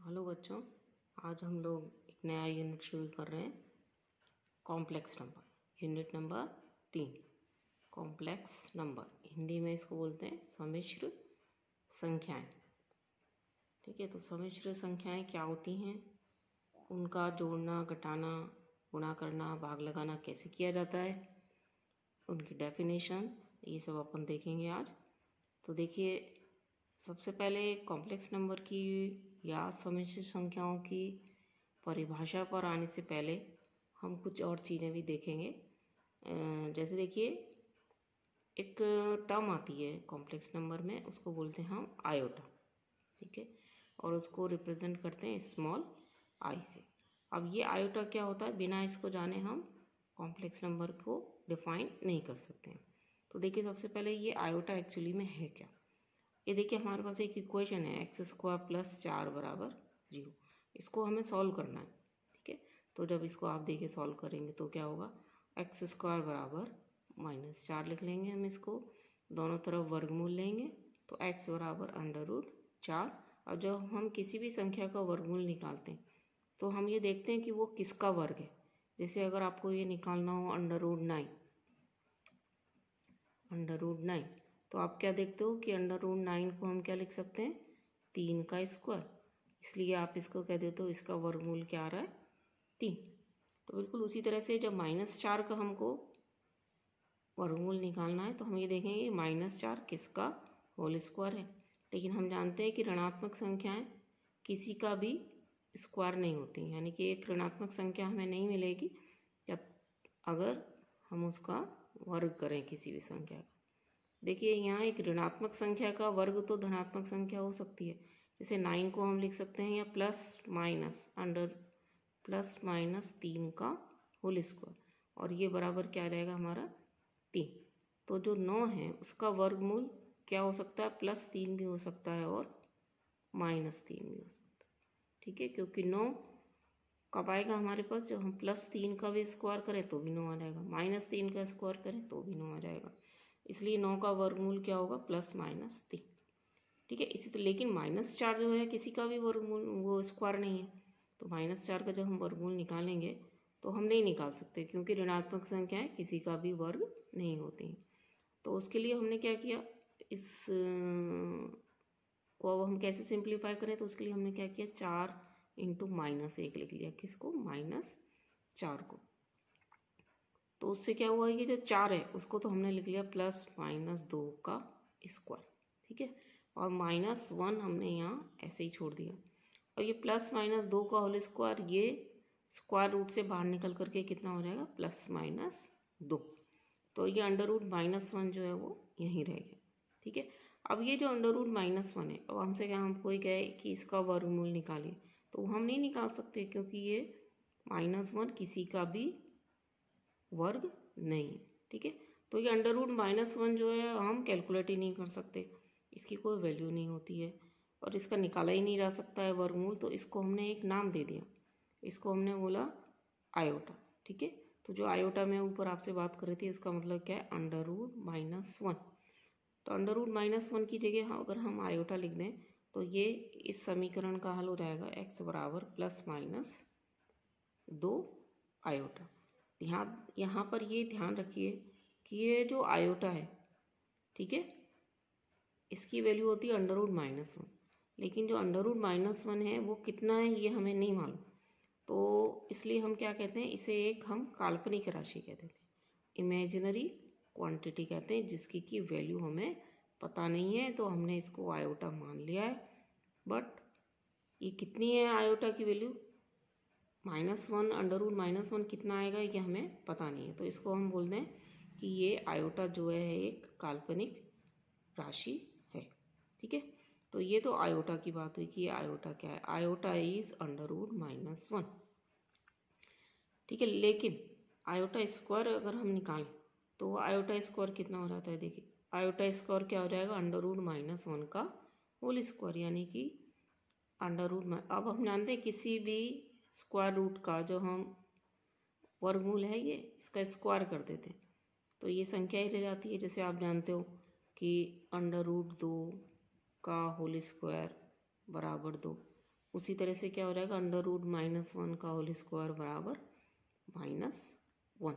Hello बच्चों, आज हम लोग एक नया यूनिट शुरू कर रहे हैं। Complex number, unit number 3, complex number. Hindi में इसको बोलते हैं सम्मिश्र संख्याएं। ठीक है, तो सम्मिश्र संख्याएं क्या होती हैं, उनका जोड़ना, घटाना, गुणा करना, भाग लगाना कैसे किया जाता है, उनकी डेफिनेशन, ये सब अपन देखेंगे आज। तो देखिए, सबसे पहले कॉम्प्लेक्स नंबर की या सम्मिश्र संख्याओं की परिभाषा पर आने से पहले हम कुछ और चीज़ें भी देखेंगे। जैसे देखिए, एक टर्म आती है कॉम्प्लेक्स नंबर में, उसको बोलते हैं हम आयोटा। ठीक है, और उसको रिप्रेजेंट करते हैं स्मॉल आई से। अब ये आयोटा क्या होता है, बिना इसको जाने हम कॉम्प्लेक्स नंबर को डिफाइन नहीं कर सकते हैं। तो देखिए, सबसे पहले ये आयोटा एक्चुअली में है क्या। ये देखिए, हमारे पास एक इक्वेशन है x² + 4 = 0। इसको हमें सॉल्व करना है। ठीक है, तो जब इसको आप देखिए सॉल्व करेंगे तो क्या होगा, x² = -4 लिख लेंगे हम इसको, दोनों तरफ वर्गमूल लेंगे तो x = √4। और जब हम किसी भी संख्या का वर्गमूल निकालते हैं तो हम ये देखते हैं कि वो किसका वर्ग है। जैसे अगर आपको ये निकालना हो √9 तो आप क्या देखते हो कि √9 को हम क्या लिख सकते हैं, 3 का स्क्वायर। इसलिए आप इसको कह देते हो, इसका वर्गमूल क्या आ रहा है, 3। तो बिल्कुल उसी तरह से जब -4 का हमको वर्गमूल निकालना है तो हम ये देखेंगे -4 किसका होल स्क्वायर है। लेकिन हम जानते हैं कि ऋणात्मक संख्याएं किसी का भी स्क्वायर नहीं होती, यानी कि एक ऋणात्मक संख्या हमें नहीं मिलेगी जब अगर हम उसका वर्ग करें किसी भी संख्या का। देखिए, यहाँ एक ऋणात्मक संख्या का वर्ग तो धनात्मक संख्या हो सकती है। जैसे 9 को हम लिख सकते हैं या ±3 का होल स्क्वायर, और ये बराबर क्या आ जाएगा हमारा, 3। तो जो 9 है उसका वर्गमूल क्या हो सकता है, +3 भी हो सकता है और -3 भी हो सकता है। ठीक है, क्योंकि 9 कब आएगा हमारे पास, जब हम +3 का भी स्क्वायर करें तो भी 9 आ जाएगा, -3 का स्क्वायर करें तो भी 9 आ जाएगा। इसलिए 9 का वर्गमूल क्या होगा, +-3। ठीक है, इसी तरह लेकिन -4 जो है किसी का भी वर्गमूल, वो स्क्वायर नहीं है। तो -4 का जब हम वर्गमूल निकालेंगे तो हम नहीं निकाल सकते, क्योंकि ऋणात्मक संख्याएं किसी का भी वर्ग नहीं होती हैं। तो उसके लिए हमने क्या किया, इस को अब हम कैसे सिंप्लीफाई करें, तो उसके लिए हमने क्या किया, 4 × -1 लिख लिया। किसको, -4 को। तो उससे क्या हुआ, ये जो 4 है उसको तो हमने लिख लिया +-2 का स्क्वायर। ठीक है, और -1 हमने यहाँ ऐसे ही छोड़ दिया। और ये +-2 का होल स्क्वायर, ये स्क्वायर रूट से बाहर निकल करके कितना हो जाएगा, +-2। तो ये √-1 जो है वो यहीं रह गया। ठीक है, अब ये जो √-1 है, अब हमसे क्या, हम कोई कहे कि इसका वर्गमूल निकालिए, तो हम नहीं निकाल सकते, क्योंकि ये -1 किसी का भी वर्ग नहीं है। ठीक है, तो ये √-1 जो है हम कैलकुलेट ही नहीं कर सकते, इसकी कोई वैल्यू नहीं होती है और इसका निकाला ही नहीं जा सकता है वर्गमूल। तो इसको हमने एक नाम दे दिया, इसको हमने बोला आयोटा। ठीक है, तो जो आयोटा में ऊपर आपसे बात कर रही थी, इसका मतलब क्या है, √-1। तो √-1 की जगह अगर हम आयोटा लिख दें तो ये इस समीकरण का हल हो जाएगा, x = +-2 आयोटा। यहाँ पर ये ध्यान रखिए कि ये जो आयोटा है, ठीक है, इसकी वैल्यू होती है √-1, लेकिन जो √-1 है वो कितना है ये हमें नहीं मालूम। तो इसलिए हम क्या कहते हैं, इसे एक हम काल्पनिक राशि कहते हैं, इमेजिनरी क्वांटिटी कहते हैं, जिसकी की वैल्यू हमें पता नहीं है। तो हमने इसको आयोटा मान लिया है, बट ये कितनी है आयोटा की वैल्यू, -1, √-1 कितना आएगा ये हमें पता नहीं है। तो इसको हम बोलते हैं कि ये आयोटा जो है एक काल्पनिक राशि है। ठीक है, तो ये तो आयोटा की बात हुई कि ये आयोटा क्या है, आयोटा इज √-1। ठीक है, लेकिन आयोटा स्क्वायर अगर हम निकालें तो आयोटा स्क्वायर कितना हो जाता है, देखिए आयोटा स्क्वायर क्या हो जाएगा, √-1 का होल स्क्वायर, यानी कि अब हम जानते हैं किसी भी स्क्वायर रूट का जो हम वर्गमूल है ये इसका स्क्वायर कर देते हैं तो ये संख्या ही रह जाती है। जैसे आप जानते हो कि √2 का होल स्क्वायर = 2, उसी तरह से क्या हो जाएगा, अंडर रूट -1 का होल स्क्वायर बराबर -1।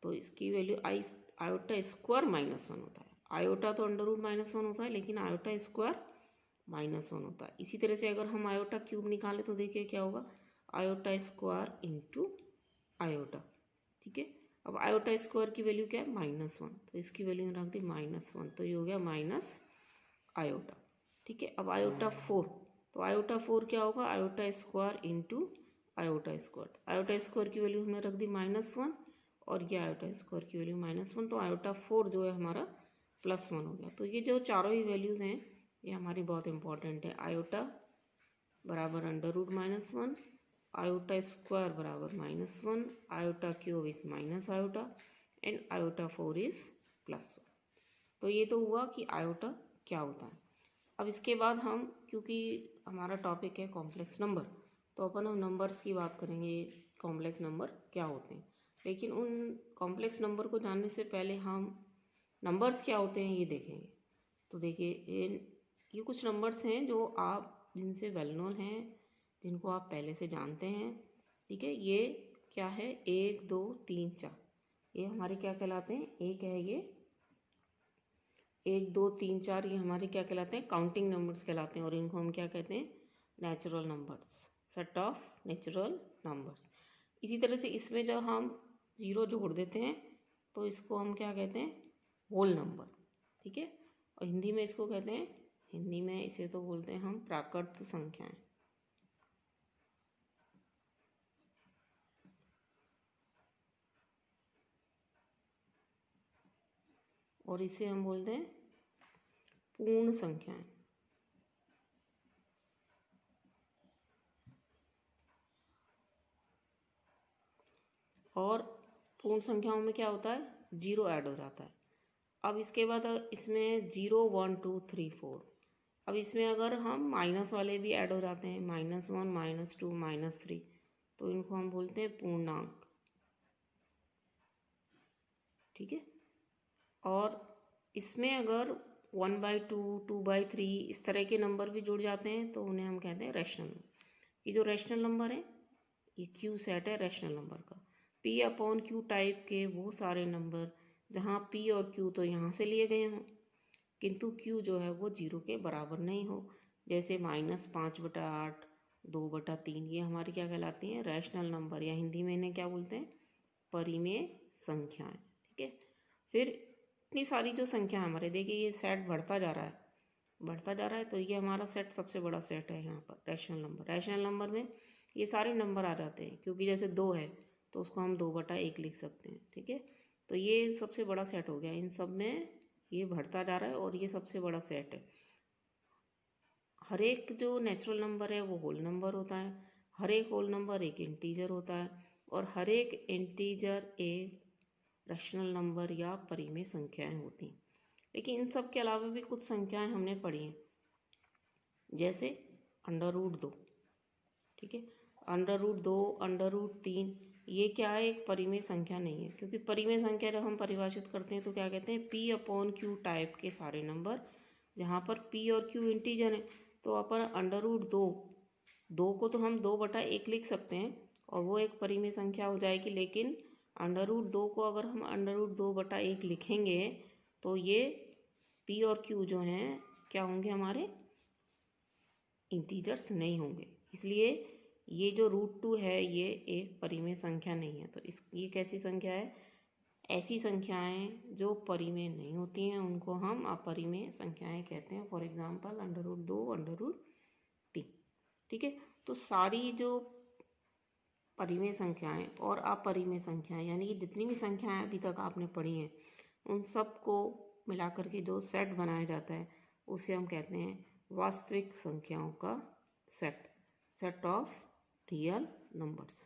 तो इसकी वैल्यू आयोटा स्क्वायर -1 होता है। आयोटा तो अंडर रूट -1 होता है, लेकिन आयोटा स्क्वायर -1 होता है। इसी तरह से अगर हम आयोटा क्यूब निकालें तो देखिए क्या होगा, आयोटा स्क्वायर इंटू आयोटा। ठीक है, अब आयोटा स्क्वायर की वैल्यू क्या है, -1, तो इसकी वैल्यू रख दी -1, तो ये हो गया माइनस आयोटा। ठीक है, अब आयोटा 4, तो आयोटा 4 क्या होगा, iota square into iota square. Iota square की वैल्यू हमने रख दी -1 और ये आयोटा स्क्वायर की वैल्यू -1, तो आयोटा 4 जो है हमारा +1 हो गया। तो ये जो चारों ही वैल्यूज़ हैं ये हमारी बहुत इंपॉर्टेंट है। आयोटा बराबर अंडर रूट -1, आयोटा स्क्वायर बराबर -1, iota cube is minus iota and iota 4 is +1। तो ये तो हुआ कि आयोटा क्या होता है। अब इसके बाद हम, क्योंकि हमारा टॉपिक है कॉम्प्लेक्स नंबर, तो अपन हम नंबर्स की बात करेंगे, कॉम्प्लेक्स नंबर क्या होते हैं। लेकिन उन कॉम्प्लेक्स नंबर को जानने से पहले हम नंबर्स क्या होते हैं ये देखेंगे। तो देखिए ये कुछ नंबर्स हैं जो आप जिनसे वेल नोन हैं, जिनको आप पहले से जानते हैं। ठीक है, ये क्या है, 1 2 3 4, ये हमारे क्या कहलाते हैं, एक है ये 1 2 3 4, ये हमारे क्या कहलाते हैं, काउंटिंग नंबर्स कहलाते हैं, और इनको हम क्या कहते हैं, natural numbers, set of natural numbers. इसी तरह से इसमें जब हम 0 जोड़ देते हैं तो इसको हम क्या कहते हैं, होल नंबर। ठीक है, और हिंदी में इसको कहते हैं, हिंदी में इसे तो बोलते हैं हम प्राकृत संख्याएं। और इसे हम बोलते हैं पूर्ण संख्याएं। और पूर्ण संख्याओं में क्या होता है, 0 ऐड हो जाता है। अब इसके बाद इसमें 0 1 2 3 4, अब इसमें अगर हम माइनस वाले भी ऐड हो जाते हैं, -1 -2 -3, तो इनको हम बोलते हैं पूर्णांक। ठीक है, और इसमें अगर 1/2 2/3 इस तरह के नंबर भी जुड़ जाते हैं तो उन्हें हम कहते हैं रैशनल नंबर। ये जो रैशनल नंबर है ये क्यू सेट है रैशनल नंबर का। P/Q टाइप के वो सारे नंबर जहाँ P और Q तो यहाँ से लिए गए हों, किंतु Q जो है वो 0 के बराबर नहीं हो, जैसे -5/8 2/3, ये हमारी क्या कहलाती हैं, रैशनल नंबर, या हिंदी में इन्हें क्या बोलते हैं, परिमेय संख्याएं। ठीक है, फिर इतनी सारी जो संख्या हमारे, देखिए ये सेट बढ़ता जा रहा है, बढ़ता जा रहा है, तो ये हमारा सेट सबसे बड़ा सेट है यहाँ पर रैशनल नंबर। रैशनल नंबर में ये सारे नंबर आ जाते हैं, क्योंकि जैसे 2 है तो उसको हम 2/1 लिख सकते हैं। ठीक है, तो ये सबसे बड़ा सेट हो गया, इन सब में ये बढ़ता जा रहा है और ये सबसे बड़ा सेट है। हर एक जो नेचुरल नंबर है वो होल नंबर होता है, हर एक होल नंबर एक इंटीजर होता है, और हर एक इंटीजर एक रैशनल नंबर या परिमेय संख्याएं होती हैं। लेकिन इन सब के अलावा भी कुछ संख्याएं हमने पढ़ी हैं, जैसे √2। ठीक है, √2 √3, ये क्या है, एक परिमेय संख्या नहीं है, क्योंकि परिमेय संख्या जब हम परिभाषित करते हैं तो क्या कहते हैं, P/Q टाइप के सारे नंबर जहाँ पर P और Q इंटीजर हैं, तो अपन √2 को तो हम 2/1 लिख सकते हैं और वो एक परिमेय संख्या हो जाएगी। लेकिन √2 को अगर हम √2/1 लिखेंगे तो ये P और Q जो हैं क्या होंगे, हमारे इंटीजर्स नहीं होंगे। इसलिए ये जो √2 है ये एक परिमेय संख्या नहीं है। तो ये कैसी संख्या है, ऐसी संख्याएं जो परिमेय नहीं होती हैं उनको हम अपरिमेय संख्याएं कहते हैं। For example √2 √3। ठीक है, तो सारी जो परिमेय संख्याएं और अपरिमेय संख्याएं, यानी कि जितनी भी संख्याएं अभी तक आपने पढ़ी हैं उन सब को मिलाकर के जो सेट बनाया जाता है उसे हम कहते हैं वास्तविक संख्याओं का set, set of real numbers.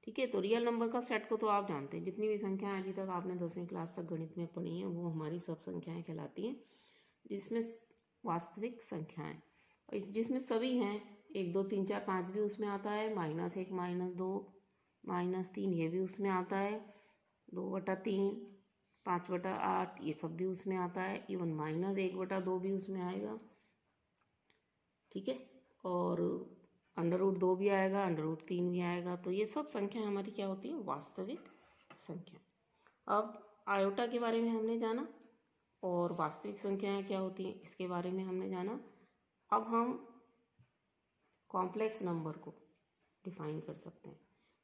ठीक है, तो रियल नंबर का सेट को तो आप जानते हैं, जितनी भी संख्याएं अभी तक आपने 10वीं क्लास तक गणित में पढ़ी हैं वो हमारी सब संख्याएं कहलाती हैं, जिसमें वास्तविक संख्याएं, और जिसमें सभी हैं 1 2 3 4 5 भी उसमें आता है, -1 -2 -3 ये भी उसमें आता है, 2/3 5/8 ये सब भी उसमें आता है, इवन -1/2 भी उसमें आएगा। ठीक है, और अंडर रूट 2 भी आएगा, अंडर रूट 3 भी आएगा। तो ये सब संख्या हमारी क्या होती है, वास्तविक संख्या। अब आयोटा के बारे में हमने जाना और वास्तविक संख्याएं क्या होती हैं इसके बारे में हमने जाना। अब हम कॉम्प्लेक्स नंबर को डिफाइन कर सकते हैं।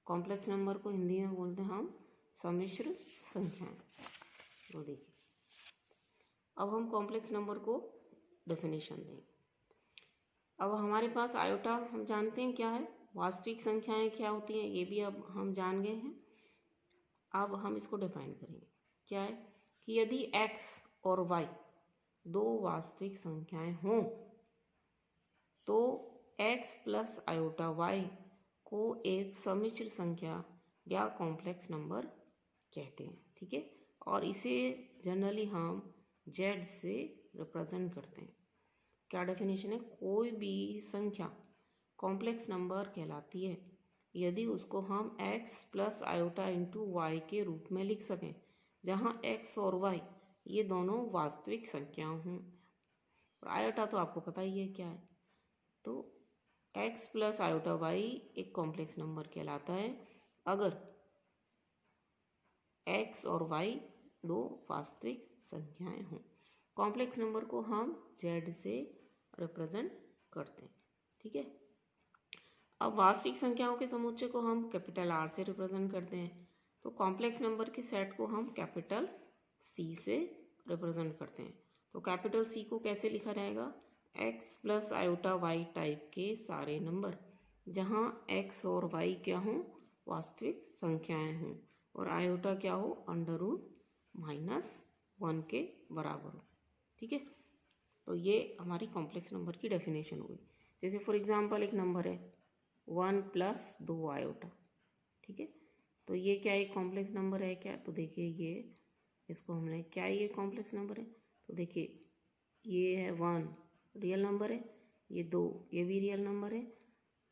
कॉम्प्लेक्स नंबर को हिंदी में बोलते हैं हम सम्मिश्र संख्याएं। तो देखिए अब हम कॉम्प्लेक्स नंबर को डेफिनेशन देंगे। अब हमारे पास आयोटा हम जानते हैं क्या है, वास्तविक संख्याएं क्या होती हैं ये भी अब हम जान गए हैं। अब हम इसको डिफाइन करेंगे। क्या है कि यदि x और y दो वास्तविक संख्याएं हों तो x प्लस आयोटा y को एक सम्मिश्र संख्या या कॉम्प्लेक्स नंबर कहते हैं। ठीक है, और इसे जनरली हम z से रिप्रेजेंट करते हैं। क्या डेफिनेशन है, कोई भी संख्या कॉम्प्लेक्स नंबर कहलाती है यदि उसको हम x plus iota into Y के रूप में लिख सकें, जहाँ x और y ये दोनों वास्तविक संख्याएं हों। और आयोटा तो आपको पता ही है क्या है, तो x प्लस आयोटा y एक कॉम्प्लेक्स नंबर कहलाता है अगर x और y दो वास्तविक संख्याएं हों। कॉम्प्लेक्स नंबर को हम z से रिप्रेजेंट करते हैं। ठीक है, अब वास्तविक संख्याओं के समुच्चय को हम कैपिटल R से रिप्रेजेंट करते हैं। तो कॉम्प्लेक्स नंबर के सेट को हम कैपिटल C से रिप्रेजेंट करते हैं। तो कैपिटल C को कैसे लिखा जाएगा, x plus iota Y type के सारे नंबर जहां x और y क्या हों, वास्तविक संख्याएं हों, और आयोटा क्या हो, अंडर रूट -1 के बराबर हो। ठीक है, तो ये हमारी कॉम्प्लेक्स नंबर की डेफिनेशन हुई। जैसे फॉर एग्जांपल एक नंबर है 1 + 2 आयोटा। ठीक है, तो ये क्या एक कॉम्प्लेक्स नंबर है क्या, तो देखिए ये इसको हमने क्या, ये कॉम्प्लेक्स नंबर है। तो देखिए ये है 1 रियल नंबर है, ये 2 ये भी रियल नंबर है।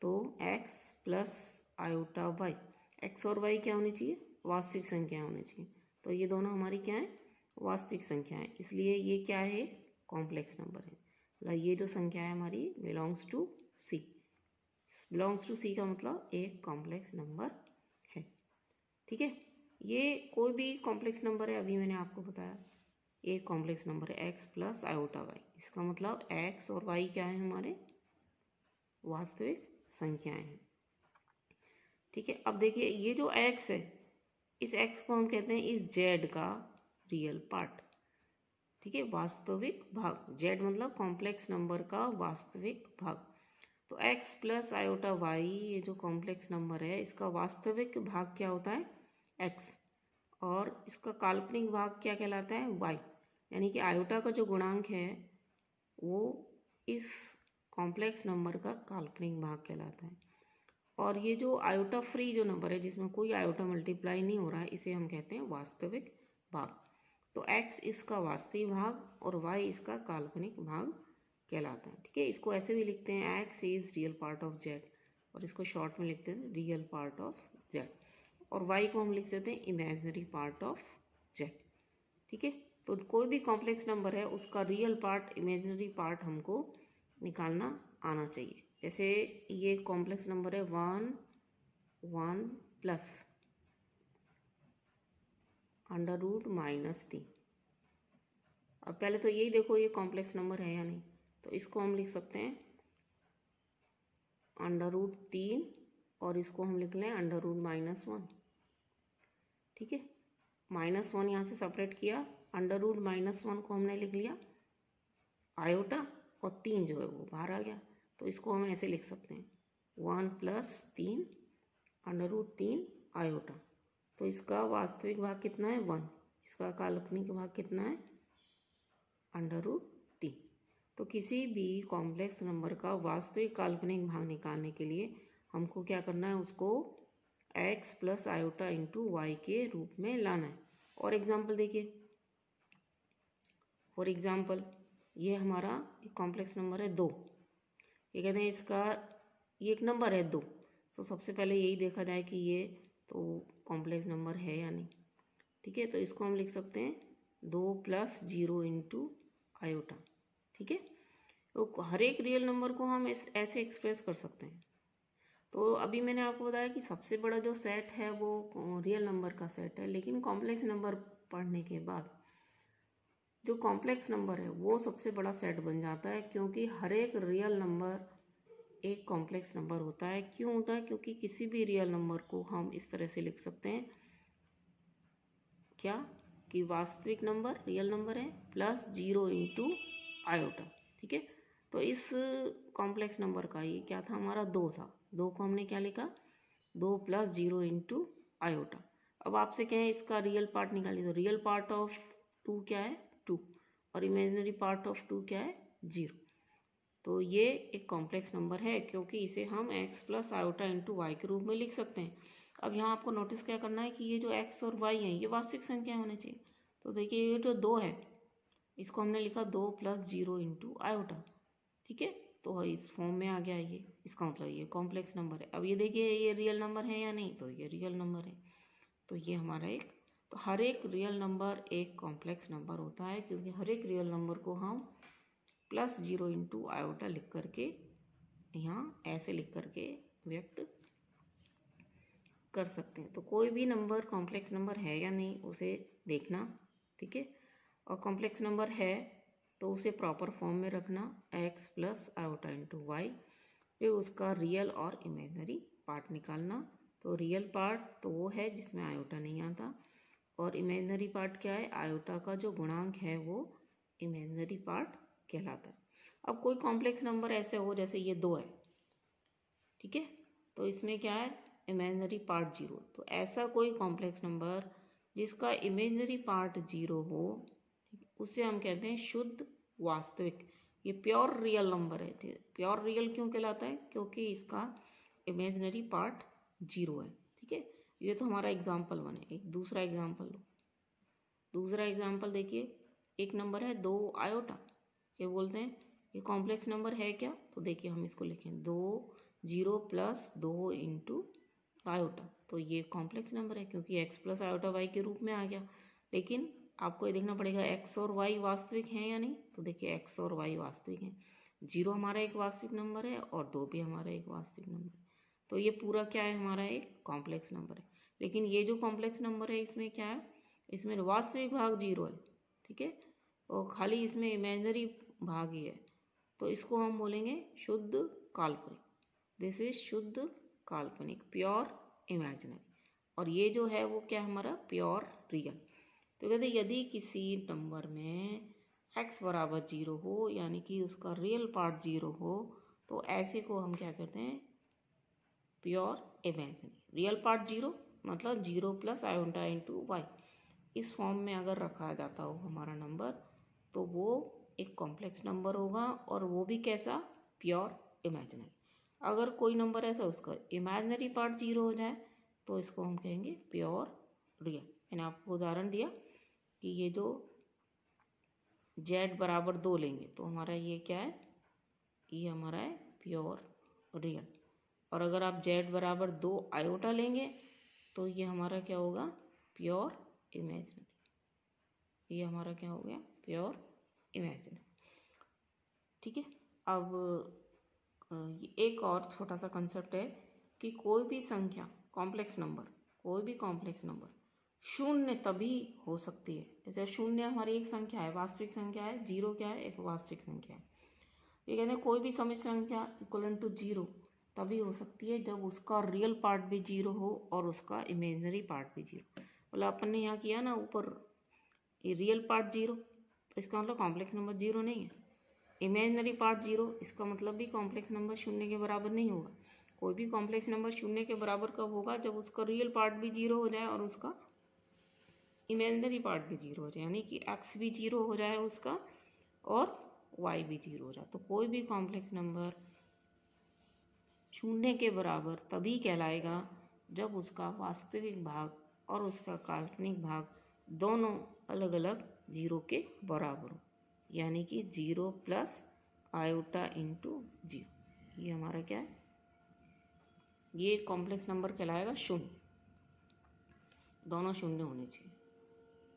तो x plus iota Y, X और वाई क्या होनी चाहिए, वास्तविक संख्या होनी चाहिए। तो ये दोनों हमारी क्या है, वास्तविक संख्या है, इसलिए ये क्या है, कॉम्प्लेक्स नंबर है। मतलब ये जो संख्या है हमारी belongs to C. Belongs to C का मतलब एक कॉम्प्लेक्स नंबर है। ठीक है, ये कोई भी कॉम्प्लेक्स नंबर है, अभी मैंने आपको बताया एक कॉम्प्लेक्स नंबर है x प्लस आयोटा वाई। इसका मतलब x और y क्या है, हमारे वास्तविक संख्याएं हैं। ठीक है, अब देखिए ये जो x है, इस x को हम कहते हैं इस z का रियल पार्ट। ठीक है, वास्तविक भाग, z मतलब कॉम्प्लेक्स नंबर का वास्तविक भाग। तो x प्लस आयोटा वाई ये जो कॉम्प्लेक्स नंबर है इसका वास्तविक भाग क्या होता है, x, और इसका काल्पनिक भाग क्या कहलाता है, y। यानी कि आयोटा का जो गुणांक है वो इस कॉम्प्लेक्स नंबर का काल्पनिक भाग कहलाता है। और ये जो आयोटा फ्री जो नंबर है जिसमें कोई आयोटा मल्टीप्लाई नहीं हो रहा है, इसे हम कहते हैं वास्तविक भाग। तो x इसका वास्तविक भाग और y इसका काल्पनिक भाग कहलाता है। ठीक है, इसको ऐसे भी लिखते हैं x is real part of z, और इसको शॉर्ट में लिखते हैं रियल पार्ट ऑफ z, और y को हम लिख सकते हैं इमेजिनरी पार्ट ऑफ z। ठीक है, तो कोई भी कॉम्प्लेक्स नंबर है उसका रियल पार्ट इमेजिनरी पार्ट हमको निकालना आना चाहिए। जैसे ये कॉम्प्लेक्स नंबर है 1 प्लस अंडर रूट -3। अब पहले तो यही देखो ये कॉम्प्लेक्स नंबर है या नहीं, तो इसको हम लिख सकते हैं अंडर रूट 3 और इसको हम लिख लें अंडर रूट -1। ठीक है, -1 यहाँ से सेपरेट किया, अंडर रूट -1 को हमने लिख लिया आयोटा, और 3 जो है वो बाहर आ गया। तो इसको हम ऐसे लिख सकते हैं 1 + 3 अंडर रूट 3 आयोटा। तो इसका वास्तविक भाग कितना है, 1, इसका काल्पनिक भाग कितना है, अंडर रूट 3। तो किसी भी कॉम्प्लेक्स नंबर का वास्तविक काल्पनिक भाग निकालने के लिए हमको क्या करना है, उसको x plus iota into Y के रूप में लाना है। और एग्जाम्पल देखिए, फॉर एग्जाम्पल ये हमारा एक कॉम्प्लेक्स नंबर है 2। ये कहते हैं इसका ये एक नंबर है 2, तो सबसे पहले यही देखा जाए कि ये तो कॉम्प्लेक्स नंबर है या नहीं। ठीक है, तो इसको हम लिख सकते हैं 2 + 0 इंटू आयोटा। ठीक है, तो हर एक रियल नंबर को हम ऐसे एक्सप्रेस कर सकते हैं। तो अभी मैंने आपको बताया कि सबसे बड़ा जो सेट है वो रियल नंबर का सेट है, लेकिन कॉम्प्लेक्स नंबर पढ़ने के बाद जो कॉम्प्लेक्स नंबर है वो सबसे बड़ा सेट बन जाता है, क्योंकि हर एक रियल नंबर एक कॉम्प्लेक्स नंबर होता है। क्यों होता है? क्योंकि किसी भी रियल नंबर को हम इस तरह से लिख सकते हैं क्या, कि वास्तविक नंबर रियल नंबर है प्लस 0 इंटू आयोटा। ठीक है, तो इस कॉम्प्लेक्स नंबर का ये क्या था, हमारा 2 था। 2 को हमने क्या लिखा, 2 प्लस 0 इंटू आयोटा। अब आपसे क्या है, इसका रियल पार्ट निकालिए। तो रियल पार्ट ऑफ 2 क्या है, 2, और इमेजिनरी पार्ट ऑफ 2 क्या है, 0। तो ये एक कॉम्प्लेक्स नंबर है, क्योंकि इसे हम x plus iota into Y के रूप में लिख सकते हैं। अब यहाँ आपको नोटिस क्या करना है कि ये जो x और y हैं ये वास्तविक संख्या होने चाहिए। तो देखिए ये जो 2 है इसको हमने लिखा 2 प्लस 0 इंटू आयोटा। ठीक है, तो इस फॉर्म में आ गया ये, इसका मतलब ये कॉम्प्लेक्स नंबर है। अब ये देखिए ये रियल नंबर है या नहीं, तो ये रियल नंबर है। तो ये हमारा एक, तो हर एक रियल नंबर एक कॉम्प्लेक्स नंबर होता है, क्योंकि हर एक रियल नंबर को हम प्लस 0 इंटू आयोटा लिख करके यहाँ ऐसे लिख करके व्यक्त कर सकते हैं। तो कोई भी नंबर कॉम्प्लेक्स नंबर है या नहीं उसे देखना। ठीक है, और कॉम्प्लेक्स नंबर है तो उसे प्रॉपर फॉर्म में रखना, x plus iota into Y. फिर उसका रियल और इमेजिनरी पार्ट निकालना। तो रियल पार्ट तो वो है जिसमें आयोटा नहीं आता, और इमेजिनरी पार्ट क्या है, आयोटा का जो गुणांक है वो इमेजिनरी पार्ट कहलाता है। अब कोई कॉम्प्लेक्स नंबर ऐसे हो जैसे ये 2 है, ठीक है, तो इसमें क्या है, इमेजिनरी पार्ट 0। तो ऐसा कोई कॉम्प्लेक्स नंबर जिसका इमेजिनरी पार्ट 0 हो उसे हम कहते हैं शुद्ध वास्तविक। ये प्योर रियल नंबर है। प्योर रियल क्यों कहलाता है, क्योंकि इसका इमेजिनरी पार्ट 0 है। ठीक है, ये तो हमारा एग्जाम्पल 1 है। एक दूसरा एग्जाम्पल लो। दूसरा एग्जाम्पल देखिए, एक नंबर है 2 आयोटा। ये बोलते हैं ये कॉम्प्लेक्स नंबर है क्या, तो देखिए हम इसको लिखें 2 0 प्लस 2 इंटू आयोटा। तो ये कॉम्प्लेक्स नंबर है क्योंकि x प्लस आयोटा वाई के रूप में आ गया। लेकिन आपको ये देखना पड़ेगा x और y वास्तविक हैं या नहीं। तो देखिए x और y वास्तविक हैं। 0 हमारा एक वास्तविक नंबर है और 2 भी हमारा एक वास्तविक नंबर है। तो ये पूरा क्या है, हमारा एक कॉम्प्लेक्स नंबर है। लेकिन ये जो कॉम्प्लेक्स नंबर है इसमें क्या है, इसमें वास्तविक भाग 0 है। ठीक है, और खाली इसमें इमेजिनरी भाग ही है। तो इसको हम बोलेंगे शुद्ध काल्पनिक। दिस इज शुद्ध काल्पनिक, प्योर इमेजिनरी। और ये जो है वो क्या हमारा प्योर रियल। तो कहते हैं यदि किसी नंबर में x बराबर 0 हो, यानी कि उसका रियल पार्ट 0 हो, तो ऐसे को हम क्या कहते हैं, प्योर इमेजिनरी। रियल पार्ट 0 मतलब 0 प्लस आयोटा इंटू वाई। इस फॉर्म में अगर रखा जाता हो हमारा नंबर तो वो एक कॉम्प्लेक्स नंबर होगा, और वो भी कैसा, प्योर इमेजिनरी। अगर कोई नंबर ऐसा उसका इमेजिनरी पार्ट 0 हो जाए तो इसको हम कहेंगे प्योर रियल। मैंने आपको उदाहरण दिया कि ये जो z बराबर 2 लेंगे तो हमारा ये क्या है, ये हमारा है प्योर रियल। और अगर आप z बराबर 2 आयोटा लेंगे तो ये हमारा क्या होगा, प्योर इमेजिनरी। ये हमारा क्या हो गया, प्योर इमेजिनरी। ठीक है, अब ये एक और छोटा सा कंसेप्ट है कि कोई भी संख्या कॉम्प्लेक्स नंबर, कोई भी कॉम्प्लेक्स नंबर शून्य तभी हो सकती है। जैसे शून्य हमारी एक संख्या है, वास्तविक संख्या है, 0 क्या है, एक वास्तविक संख्या है। ये कहते हैं कोई भी समिश्र संख्या इक्वल टू 0 तभी हो सकती है जब उसका रियल पार्ट भी 0 हो और उसका इमेजिनरी पार्ट भी 0। मतलब अपन ने यहाँ किया ना ऊपर, ये रियल पार्ट 0 तो इसका मतलब कॉम्प्लेक्स नंबर 0 नहीं है। इमेजिनरी पार्ट 0 इसका मतलब भी कॉम्प्लेक्स नंबर शून्य के बराबर नहीं होगा। कोई भी कॉम्प्लेक्स नंबर शून्य के बराबर कब होगा, जब उसका रियल पार्ट भी 0 हो जाए और उसका इमेजिनरी पार्ट भी 0 हो जाए, यानी कि x भी 0 हो जाए उसका और y भी 0 हो जाए। तो कोई भी कॉम्प्लेक्स नंबर शून्य के बराबर तभी कहलाएगा जब उसका वास्तविक भाग और उसका काल्पनिक भाग दोनों अलग अलग 0 के बराबर हो, यानी कि 0 प्लस आयोटा इंटू 0। ये हमारा क्या है, ये कॉम्प्लेक्स नंबर कहलाएगा शून्य। दोनों शून्य होने चाहिए।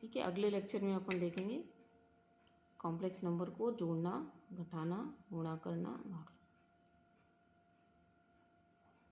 ठीक है, अगले लेक्चर में अपन देखेंगे कॉम्प्लेक्स नंबर को जोड़ना, घटाना, गुणा करना, भाग